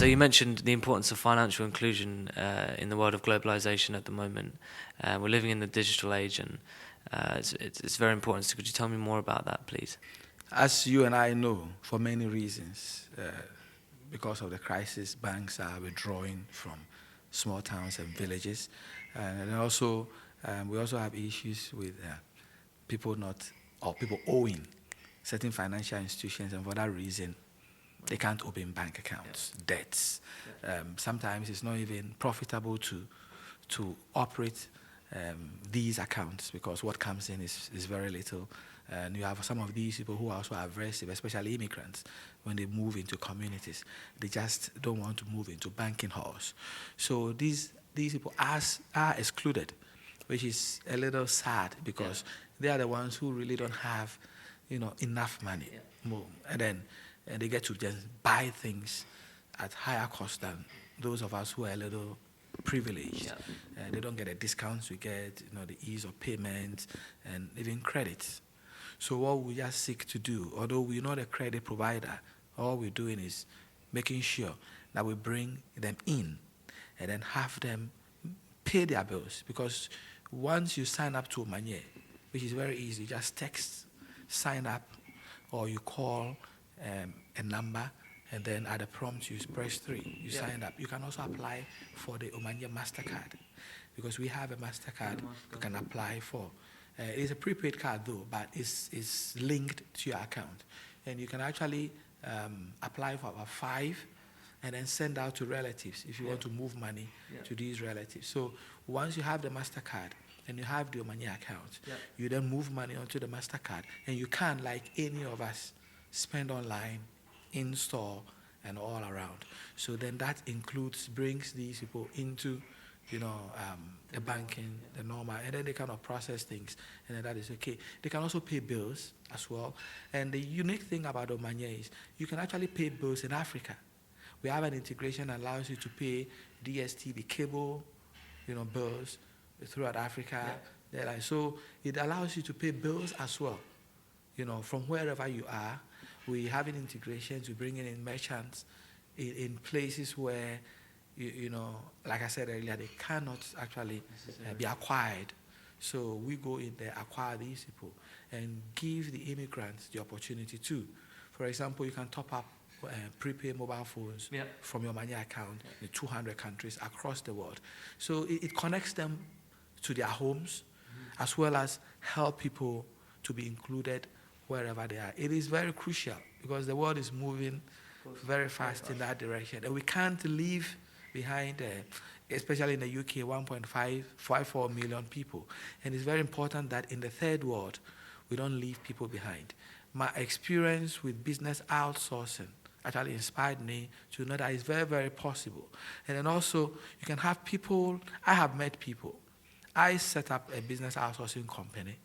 you mentioned the importance of financial inclusion in the world of globalization at the moment. We're living in the digital age, and it's very important. So could you tell me more about that, please? As you and I know, for many reasons, because of the crisis, banks are withdrawing from small towns and villages. And then also, we also have issues with people people owing certain financial institutions, and for that reason, they can't open bank accounts, debts. Sometimes it's not even profitable to operate these accounts because what comes in is very little. And you have some of these people who are also aversive, especially immigrants, when they move into communities. They just don't want to move into banking halls. So these people are excluded, which is a little sad because they are the ones who really don't have, enough money. And then they get to just buy things at higher cost than those of us who are a little privileged. They don't get the discounts we get, the ease of payment and even credit. So what we just seek to do, although we're not a credit provider, all we're doing is making sure that we bring them in and then have them pay their bills. Because once you sign up to Omanye, which is very easy, just text, sign up, or you call a number, and then at the prompt you press 3, you sign up. You can also apply for the Omanye MasterCard, because we have a MasterCard you can apply for. It's a prepaid card though, but it's linked to your account. And you can actually apply for about 5 and then send out to relatives if you want to move money to these relatives. So once you have the MasterCard and you have the Omanye account, you then move money onto the MasterCard, and you can, like any of us, spend online, in store, and all around. So then that brings these people into the banking, the normal, and then they kind of process things, and then that is okay. They can also pay bills as well. And the unique thing about Omanye is you can actually pay bills in Africa. We have an integration that allows you to pay DSTV cable, bills throughout Africa. So it allows you to pay bills as well, from wherever you are. We have an integration to bring in merchants in places where like I said earlier, they cannot actually be acquired. So we go in there, acquire these people, and give the immigrants the opportunity too. For example, you can top up prepaid mobile phones from your Omanye account in 200 countries across the world. So it connects them to their homes, as well as help people to be included wherever they are. It is very crucial because the world is moving very fast in that direction, and we can't leave behind, especially in the UK, 1.54 million people. And it's very important that in the third world, we don't leave people behind. My experience with business outsourcing actually inspired me to know that it's very, very possible. And then also, you can have people, I have met people. I set up a business outsourcing company,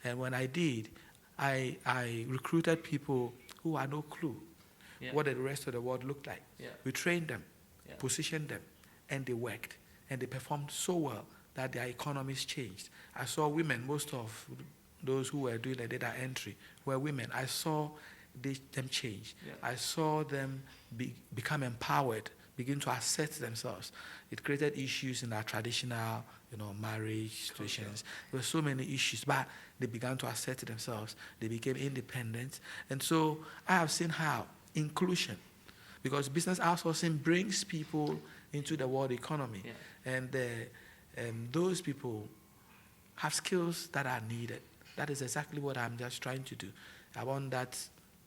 and when I did, I recruited people who had no clue what the rest of the world looked like. We trained them, positioned them, and they worked, and they performed so well that their economies changed. I saw women, most of those who were doing the data entry were women. I saw them change. I saw them become empowered, begin to assert themselves. It created issues in our traditional, marriage situations. There were so many issues, but they began to assert themselves. They became independent. And so I have seen how inclusion, because business outsourcing brings people into the world economy. And those people have skills that are needed. That is exactly what I'm just trying to do. I want that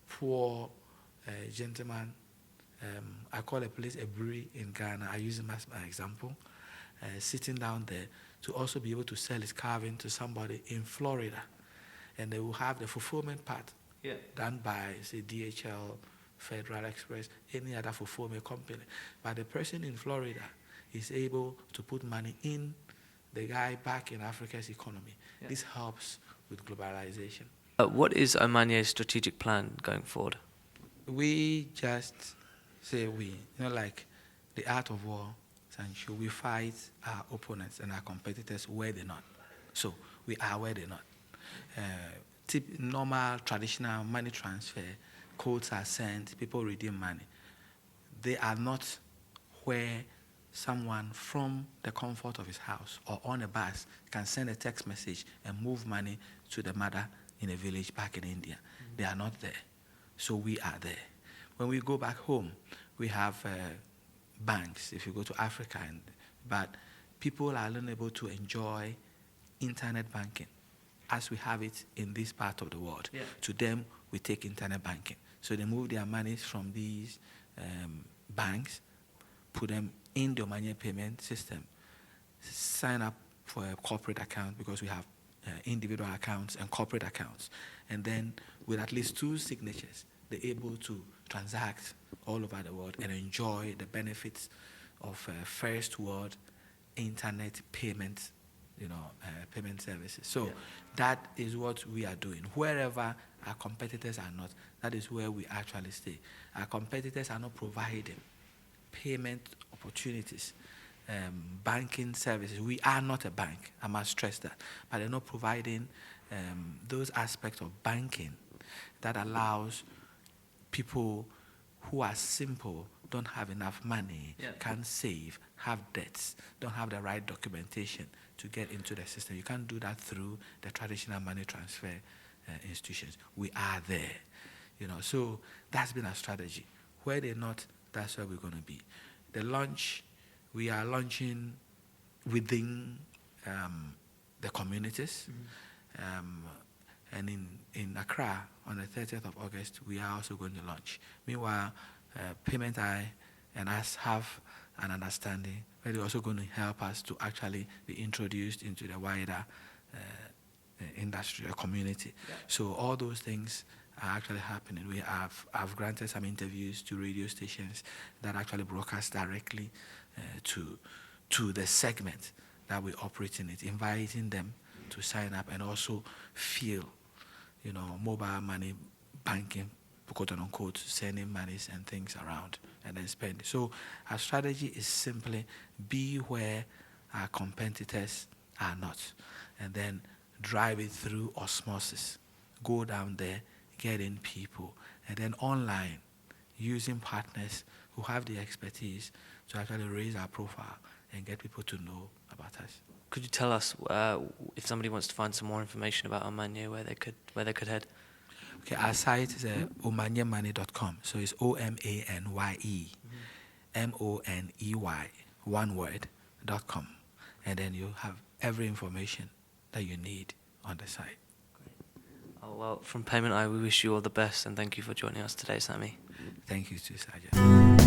poor gentleman, I call a place a brewery in Ghana, I use him as my example, sitting down there to also be able to sell his carving to somebody in Florida. And they will have the fulfillment part done by, say, DHL, Federal Express, any other fulfillment company. But the person in Florida is able to put money in the guy back in Africa's economy. This helps with globalization. What is Omanye's strategic plan going forward? We just say like the art of war, Sancho, we fight our opponents and our competitors where they're not. So we are where they're not. Normal, traditional money transfer, codes are sent, people redeem money. They are not where someone from the comfort of his house or on a bus can send a text message and move money to the mother in a village back in India. They are not there. So we are there. When we go back home, we have banks, if you go to Africa, but people are unable to enjoy internet banking as we have it in this part of the world. Yeah. To them, we take internet banking. So they move their monies from these banks, put them in the Omanye payment system, sign up for a corporate account because we have individual accounts and corporate accounts. And then with at least 2 signatures, they're able to transact all over the world and enjoy the benefits of first world internet payment, payment services. So that is what we are doing. Wherever our competitors are not, that is where we actually stay. Our competitors are not providing payment opportunities, banking services. We are not a bank, I must stress that, but they're not providing those aspects of banking that allows people who are simple, don't have enough money, can't save, have debts, don't have the right documentation to get into the system. You can't do that through the traditional money transfer institutions. We are there, so that's been our strategy. Where they're not, that's where we're going to be. The launch, we are launching within the communities. And in Accra, on the 30th of August, we are also going to launch. Meanwhile, PaymentEye and us have an understanding, but they're also going to help us to actually be introduced into the wider industry or community. Yeah. So all those things are actually happening. I've granted some interviews to radio stations that actually broadcast directly to the segment that we operate in it, inviting them to sign up and also feel, mobile money banking, quote unquote, sending monies and things around and then spend. So our strategy is simply be where our competitors are not, and then drive it through osmosis. Go down there, get in people, and then online, using partners who have the expertise to actually raise our profile and get people to know about us. Could you tell us if somebody wants to find some more information about Omanye, where they could head? Okay, our site is omanyemoney.com. So it's OMANYE, MONEY, one word, .com. And then you have every information that you need on the site. Great. Oh, well, from PaymentEye, we wish you all the best and thank you for joining us today, Sammy. Thank you too, Sergeant.